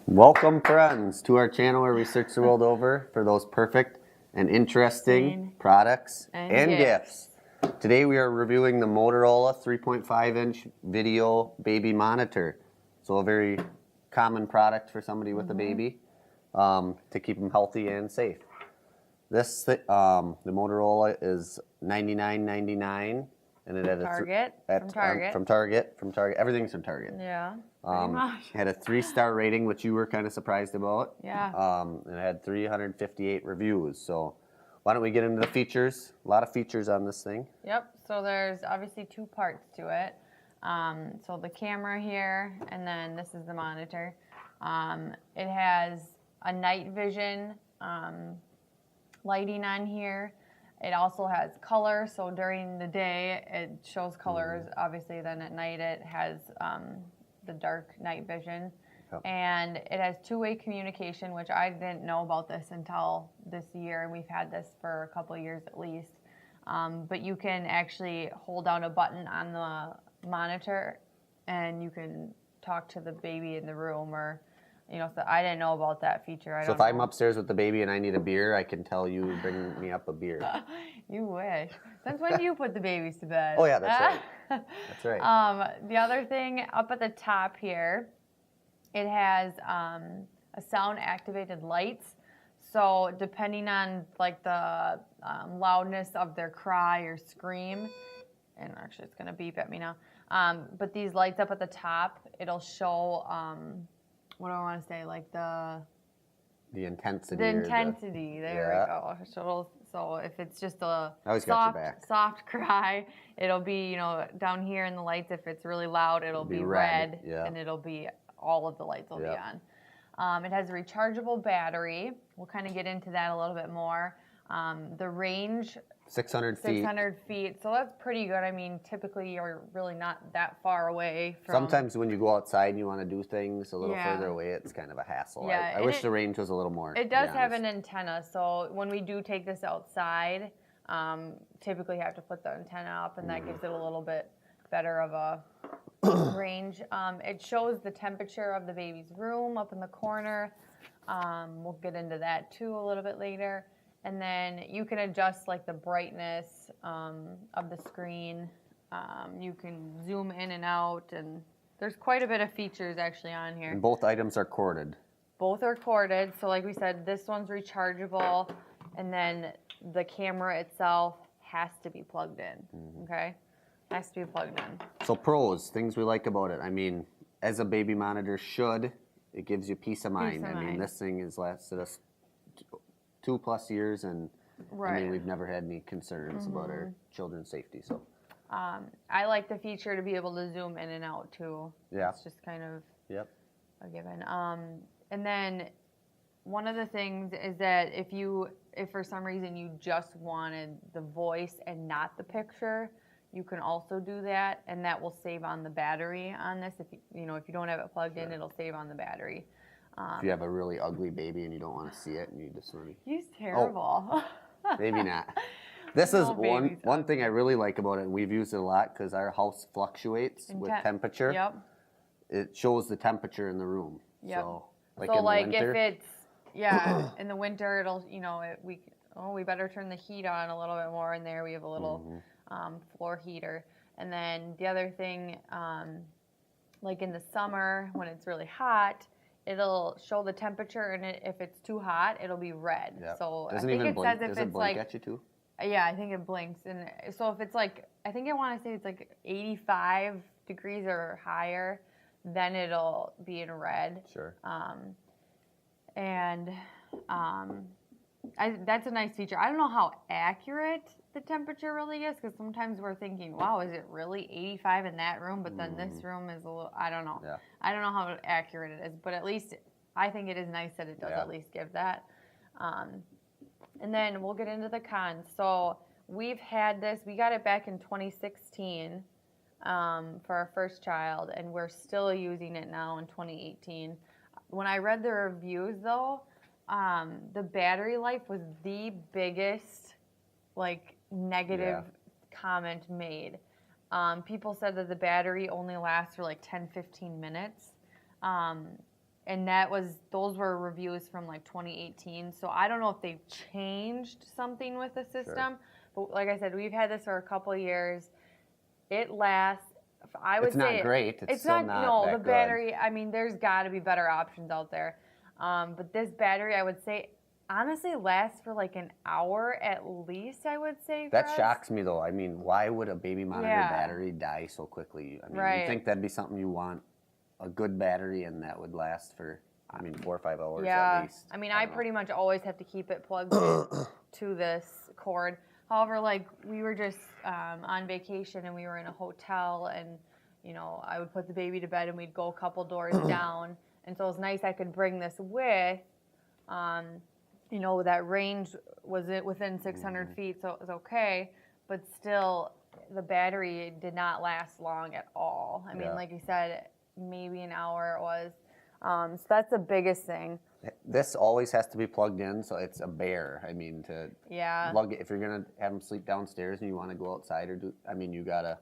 Welcome, friends, to our channel where we search the world over for those perfect and interesting products and gifts. Today we are reviewing the Motorola 3.5-inch video baby monitor. So a very common product for somebody with a baby to keep them healthy and safe. This the Motorola is $99.99, and it had from Target. Everything's from Target. Yeah. It had a 3-star rating, which you were kind of surprised about. Yeah. And it had 358 reviews. So why don't we get into the features? A lot of features on this thing. Yep. So there's obviously 2 parts to it. So the camera here, and then this is the monitor. It has a night vision lighting on here. It also has color, so during the day it shows colors, obviously. Then at night it has the dark night vision. Yep. And it has 2-way communication, which I didn't know about this until this year, and we've had this for a couple of years at least. But you can actually hold down a button on the monitor and you can talk to the baby in the room, or so I didn't know about that feature. So if I'm upstairs with the baby and I need a beer, I can tell you, bring me up a beer. You wish. Since when do you put the babies to bed? Oh yeah, that's right. That's right. The other thing up at the top here, it has a sound activated lights. So depending on like the loudness of their cry or scream, and actually it's gonna beep at me now. But these lights up at the top, it'll show what do I want to say? Like the intensity. The intensity. There we go. So if it's just a soft cry, it'll be down here in the lights. If it's really loud, it'll be red, and it'll be all of the lights will be on. It has a rechargeable battery. We'll kind of get into that a little bit more. The range. 600 feet. 600 feet. So that's pretty good. I mean, typically you're really not that far away from... Sometimes when you go outside and you want to do things a little further away, it's kind of a hassle. Yeah, I wish the range was a little more. It does have an antenna, so when we do take this outside, typically have to put the antenna up, and that gives it a little bit better of a range. It shows the temperature of the baby's room up in the corner. We'll get into that too a little bit later. And then you can adjust like the brightness of the screen. You can zoom in and out, and there's quite a bit of features actually on here. And both items are corded. Both are corded. So like we said, this one's rechargeable, and then the camera itself has to be plugged in. Okay, has to be plugged in. So pros, things we like about it. I mean, as a baby monitor should, it gives you peace of mind. I mean, this thing has lasted us 2+ years, and I mean, we've never had any concerns about our children's safety. So I like the feature to be able to zoom in and out too. Yeah, it's just kind of a given. And then one of the things is that if for some reason you just wanted the voice and not the picture, you can also do that, and that will save on the battery on this. If you don't have it plugged in, it'll save on the battery. If you have a really ugly baby and you don't want to see it, and you just want to... He's terrible. Oh, maybe not. This is one thing I really like about it, and we've used it a lot because our house fluctuates with temperature. Yep. It shows the temperature in the room. Yep. So, in the winter, if it's in the winter, it'll we better turn the heat on a little bit more in there. We have a little floor heater, and then the other thing, like in the summer when it's really hot, it'll show the temperature, and if it's too hot, it'll be red. Yep. So I think it says if it's like... at you too? Yeah, I think it blinks. And so if it's like, I think I want to say it's like 85 degrees or higher, then it'll be in red. Sure. That's a nice feature. I don't know how accurate the temperature really is, because sometimes we're thinking, wow, is it really 85 in that room? But then this room is a little, I don't know. Yeah. I don't know how accurate it is, but at least I think it is nice that it does at least give that. And then we'll get into the cons. So we've had this, we got it back in 2016 for our first child, and we're still using it now in 2018. When I read the reviews though, the battery life was the biggest negative comment made. People said that the battery only lasts for like 10-15 minutes. and those were reviews from like 2018. So I don't know if they've changed something with the system, but like I said, we've had this for a couple of years. It lasts. I would it's say not great. It's not. No, that the good. battery. I mean, there's got to be better options out there. But this battery, I would say, honestly, lasts for like an hour at least. I would say. That shocks me though. I mean, why would a baby monitor battery die so quickly? I mean, you think that'd be something you want, a good battery, and that would last for, I mean, 4 or 5 hours at least. I mean, I pretty much always have to keep it plugged in to this cord. However, like we were just on vacation and we were in a hotel, and you know, I would put the baby to bed and we'd go a couple doors down, and so it was nice I could bring this with. You know, that range was within 600 feet, so it was okay, but still, the battery did not last long at all. I mean, like you said, maybe an hour it was. So that's the biggest thing. This always has to be plugged in, so it's a bear. I mean, to plug it, if you're gonna have them sleep downstairs and you want to go outside I mean, you gotta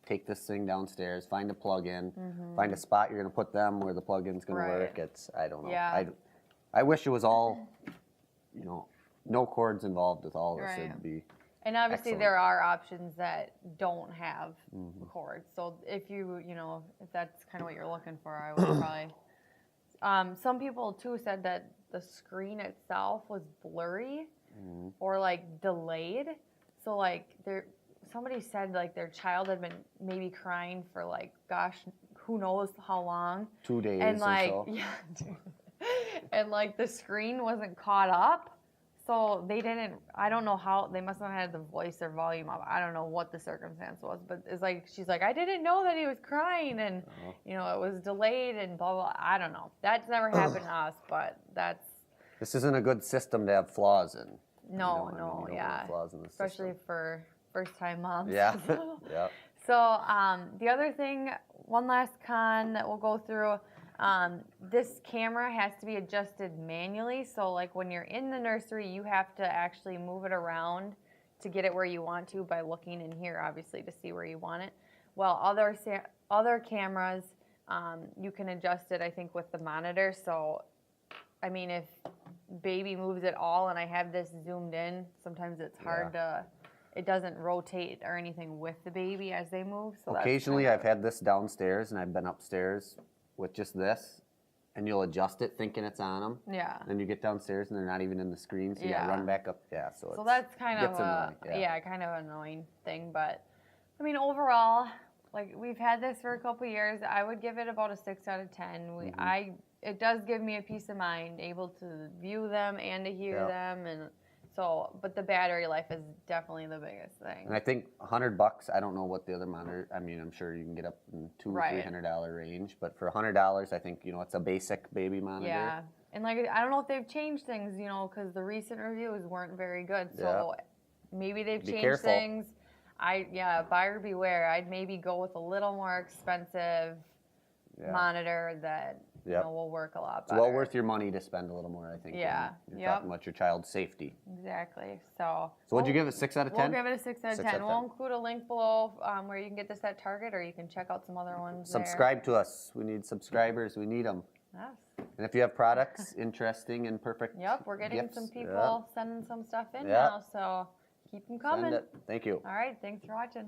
take this thing downstairs, find a plug-in, find a spot you're gonna put them where the plug-in's gonna work. I don't know. Yeah. I wish it was all, you know, no cords involved with all this. It'd be And obviously excellent. there are options that don't have cords. So if if that's kind of what you're looking for, I would probably. Some people too said that the screen itself was blurry or like delayed. So like somebody said like their child had been maybe crying for like, gosh, who knows how long. 2 days and like, or so. And like the screen wasn't caught up. So they didn't, I don't know how, they must not have had the voice or volume up. I don't know what the circumstance was, but it's like, she's like, I didn't know that he was crying, and, you know, it was delayed and blah, blah, I don't know. That's never happened to us, but that's. This isn't a good system to have flaws in. No, you don't want flaws in the especially system. for first-time moms. Yeah, yeah. So the other thing, one last con that we'll go through, this camera has to be adjusted manually. So like when you're in the nursery, you have to actually move it around to get it where you want to by looking in here, obviously, to see where you want it. While other cameras, you can adjust it, I think, with the monitor. So, I mean, if baby moves at all and I have this zoomed in, sometimes it's hard to, it doesn't rotate or anything with the baby as they move. So occasionally I've had this downstairs and I've been upstairs with just this, and you'll adjust it thinking it's on them. Yeah. Then you get downstairs and they're not even in the screen, so you gotta run back up. Yeah, so that's kind of kind of an annoying thing. But I mean, overall, like we've had this for a couple years. I would give it about a 6 out of 10. It does give me a peace of mind, able to view them and to hear them, and so. But the battery life is definitely the biggest thing. And I think $100. I don't know what the other monitor. I mean, I'm sure you can get up in $200 or $300 range, but for $100, I think it's a basic baby monitor. Yeah, and like I don't know if they've changed things, because the recent reviews weren't very good. So maybe they've changed things. Buyer beware. I'd maybe go with a little more expensive monitor that will work a lot better. It's well worth your money to spend a little more, I think. Yeah. When you're talking about your child's safety. Exactly. So what'd you give it? 6 out of 10? We'll give it a 6 out of 10. We'll include a link below where you can get this at Target, or you can check out some other ones. Subscribe to us. We need subscribers. We need them. Yes. And if you have products interesting and perfect. We're getting some people sending some stuff in now, so keep them coming. Send it. Thank you. All right. Thanks for watching.